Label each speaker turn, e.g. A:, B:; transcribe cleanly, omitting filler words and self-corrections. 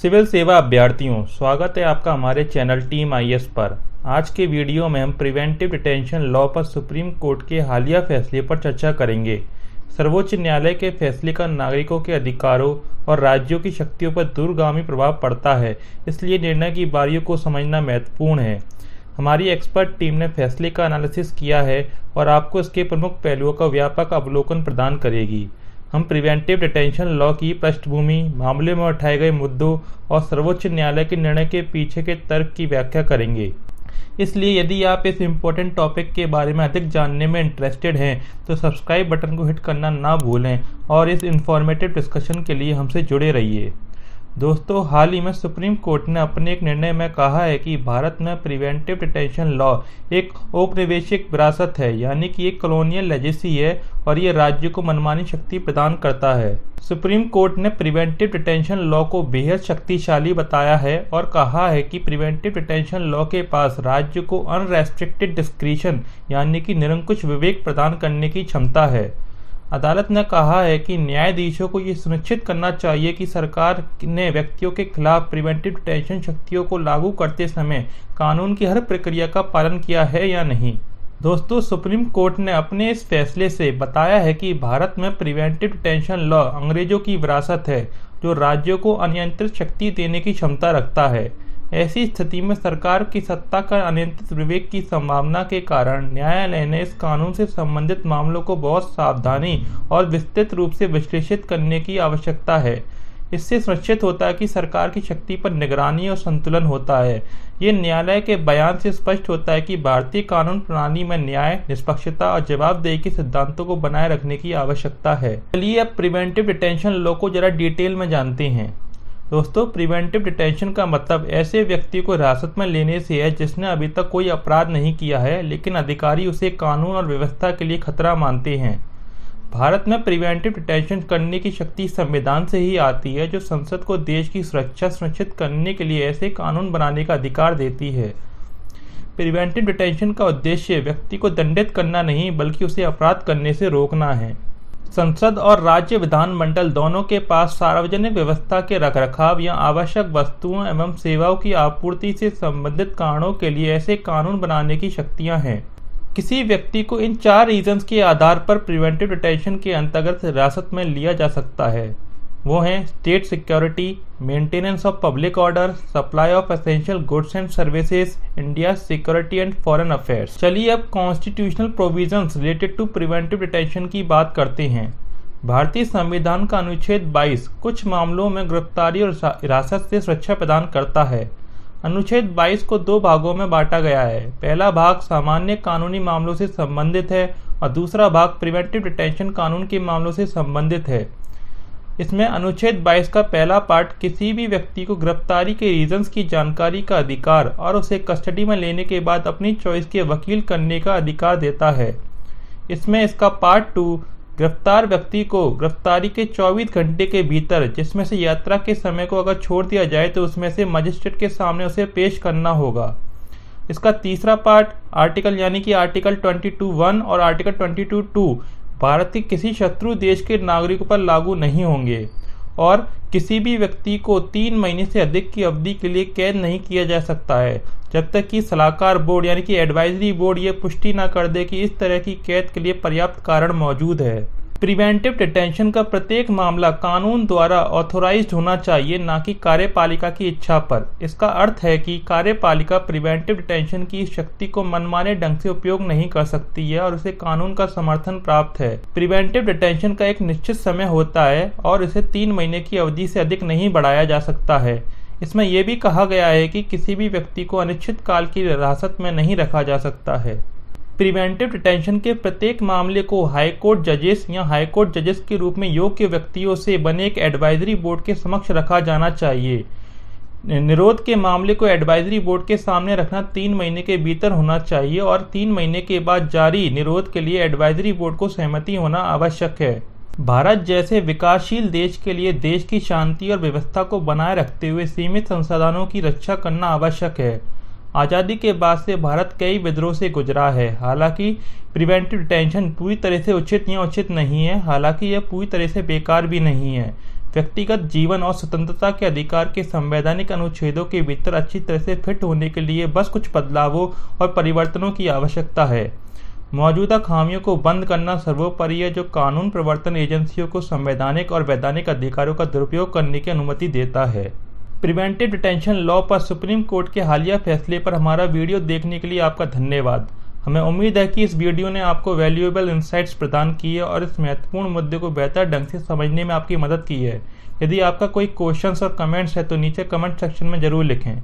A: Civil सेवा अभ्यर्थियों, स्वागत है आपका हमारे चैनल टीम आईएएस पर। आज के वीडियो में हम प्रिवेंटिव डिटेंशन लॉ पर सुप्रीम कोर्ट के हालिया फैसले पर चर्चा करेंगे। सर्वोच्च न्यायालय के फैसले का नागरिकों के अधिकारों और राज्यों की शक्तियों पर दूरगामी प्रभाव पड़ता है, इसलिए निर्णय की बारियों को समझना महत्वपूर्ण है। हमारी एक्सपर्ट टीम ने फैसले का एनालिसिस किया है और आपको इसके प्रमुख पहलुओं का व्यापक अवलोकन प्रदान करेगी। हम प्रिवेंटिव डिटेंशन लॉ की पृष्ठभूमि, मामले में उठाए गए मुद्दों और सर्वोच्च न्यायालय के निर्णय के पीछे के तर्क की व्याख्या करेंगे। इसलिए यदि आप इस इम्पोर्टेंट टॉपिक के बारे में अधिक जानने में इंटरेस्टेड हैं तो सब्सक्राइब बटन को हिट करना ना भूलें और इस इंफॉर्मेटिव डिस्कशन के लिए हमसे जुड़े रहिए। दोस्तों, हाल ही में सुप्रीम कोर्ट ने अपने एक निर्णय में कहा है कि भारत में प्रिवेंटिव डिटेंशन लॉ एक औपनिवेशिक विरासत है, यानी कि एक कॉलोनियल लेजेसी है और ये राज्य को मनमानी शक्ति प्रदान करता है। सुप्रीम कोर्ट ने प्रिवेंटिव डिटेंशन लॉ को बेहद शक्तिशाली बताया है और कहा है कि प्रिवेंटिव डिटेंशन लॉ के पास राज्य को अनरेस्ट्रिक्टेड डिस्क्रिशन यानी कि निरंकुश विवेक प्रदान करने की क्षमता है। अदालत ने कहा है कि न्यायाधीशों को ये सुनिश्चित करना चाहिए कि सरकार ने व्यक्तियों के खिलाफ प्रिवेंटिव डिटेंशन शक्तियों को लागू करते समय कानून की हर प्रक्रिया का पालन किया है या नहीं। दोस्तों, सुप्रीम कोर्ट ने अपने इस फैसले से बताया है कि भारत में प्रिवेंटिव डिटेंशन लॉ अंग्रेजों की विरासत है जो राज्यों को अनियंत्रित शक्ति देने की क्षमता रखता है। ऐसी स्थिति में सरकार की सत्ता का अनियंत्रित विवेक की संभावना के कारण न्यायालय ने इस कानून से संबंधित मामलों को बहुत सावधानी और विस्तृत रूप से विश्लेषित करने की आवश्यकता है। इससे सुनिश्चित होता है कि सरकार की शक्ति पर निगरानी और संतुलन होता है। ये न्यायालय के बयान से स्पष्ट होता है कि भारतीय कानून प्रणाली में न्याय, निष्पक्षता और जवाबदेही के सिद्धांतों को बनाए रखने की आवश्यकता है। चलिए अब प्रिवेंटिव डिटेंशन लॉ को जरा डिटेल में जानते हैं। दोस्तों, प्रिवेंटिव डिटेंशन का मतलब ऐसे व्यक्ति को हिरासत में लेने से है जिसने अभी तक कोई अपराध नहीं किया है, लेकिन अधिकारी उसे कानून और व्यवस्था के लिए खतरा मानते हैं। भारत में प्रिवेंटिव डिटेंशन करने की शक्ति संविधान से ही आती है, जो संसद को देश की सुरक्षा सुनिश्चित करने के लिए ऐसे कानून बनाने का अधिकार देती है। प्रिवेंटिव डिटेंशन का उद्देश्य व्यक्ति को दंडित करना नहीं, बल्कि उसे अपराध करने से रोकना है। संसद और राज्य विधानमंडल दोनों के पास सार्वजनिक व्यवस्था के रखरखाव या आवश्यक वस्तुओं एवं सेवाओं की आपूर्ति से संबंधित कारणों के लिए ऐसे कानून बनाने की शक्तियां हैं। किसी व्यक्ति को इन 4 रीजंस के आधार पर प्रिवेंटिव डिटेंशन के अंतर्गत हिरासत में लिया जा सकता है। वो हैं state security, maintenance of public order, supply of essential goods and services, India security and foreign affairs. चलिए अब constitutional provisions related to preventive detention की बात करते हैं। भारतीय संविधान का अनुच्छेद 22 कुछ मामलों में गिरफ्तारी और हिरासत से सुरक्षा प्रदान करता है। अनुच्छेद 22 को 2 भागों में बांटा गया है। पहला भाग सामान्य कानूनी मामलों से संबंधित है और दूसरा भाग प्रिवेंटिव डिटेंशन कानून के मामलों से संबंधित है। इसमें अनुच्छेद 22 का पहला पार्ट किसी भी व्यक्ति को गिरफ्तारी के रीजंस की जानकारी का अधिकार और उसे कस्टडी में लेने के बाद अपनी चॉइस के वकील करने का अधिकार देता है। इसमें इसका पार्ट 2 गिरफ्तार व्यक्ति को गिरफ्तारी के 24 घंटे के भीतर, जिसमें से यात्रा के समय को अगर छोड़ दिया जाए तो उसमें से मजिस्ट्रेट के सामने उसे पेश करना होगा। इसका तीसरा पार्ट आर्टिकल यानी कि आर्टिकल 22(1) और आर्टिकल 22(2) भारत के किसी शत्रु देश के नागरिकों पर लागू नहीं होंगे और किसी भी व्यक्ति को 3 महीने से अधिक की अवधि के लिए कैद नहीं किया जा सकता है, जब तक कि सलाहकार बोर्ड यानी कि एडवाइजरी बोर्ड ये पुष्टि न कर दे कि इस तरह की कैद के लिए पर्याप्त कारण मौजूद है। प्रिवेंटिव डिटेंशन का प्रत्येक मामला कानून द्वारा ऑथोराइज्ड होना चाहिए, ना कि कार्यपालिका की इच्छा पर। इसका अर्थ है कि कार्यपालिका प्रिवेंटिव डिटेंशन की शक्ति को मनमाने ढंग से उपयोग नहीं कर सकती है और उसे कानून का समर्थन प्राप्त है। प्रिवेंटिव डिटेंशन का एक निश्चित समय होता है और इसे 3 महीने की अवधि से अधिक नहीं बढ़ाया जा सकता है। इसमें यह भी कहा गया है कि किसी भी व्यक्ति को अनिश्चित काल की हिरासत में नहीं रखा जा सकता है। प्रिवेंटिव डिटेंशन के प्रत्येक मामले को हाईकोर्ट जजेस या हाईकोर्ट जजेस के रूप में योग्य व्यक्तियों से बने एक एडवाइजरी बोर्ड के समक्ष रखा जाना चाहिए। निरोध के मामले को एडवाइजरी बोर्ड के सामने रखना 3 महीने के भीतर होना चाहिए और 3 महीने के बाद जारी निरोध के लिए एडवाइजरी बोर्ड को सहमति होना आवश्यक है। भारत जैसे विकासशील देश के लिए देश की शांति और व्यवस्था को बनाए रखते हुए सीमित संसाधनों की रक्षा करना आवश्यक है। आज़ादी के बाद से भारत कई विद्रोह से गुजरा है। हालांकि प्रिवेंटिव डिटेंशन पूरी तरह से उचित या उचित नहीं है, हालांकि यह पूरी तरह से बेकार भी नहीं है। व्यक्तिगत जीवन और स्वतंत्रता के अधिकार के संवैधानिक अनुच्छेदों के भीतर अच्छी तरह से फिट होने के लिए बस कुछ बदलावों और परिवर्तनों की आवश्यकता है। मौजूदा खामियों को बंद करना सर्वोपरि है, जो कानून प्रवर्तन एजेंसियों को संवैधानिक और वैधानिक अधिकारों का दुरुपयोग करने की अनुमति देता है। प्रिवेंटिव डिटेंशन लॉ पर सुप्रीम कोर्ट के हालिया फैसले पर हमारा वीडियो देखने के लिए आपका धन्यवाद। हमें उम्मीद है कि इस वीडियो ने आपको वैल्यूएबल इंसाइट्स प्रदान किए और इस महत्वपूर्ण मुद्दे को बेहतर ढंग से समझने में आपकी मदद की है। यदि आपका कोई क्वेश्चंस और कमेंट्स है तो नीचे कमेंट सेक्शन में जरूर लिखें।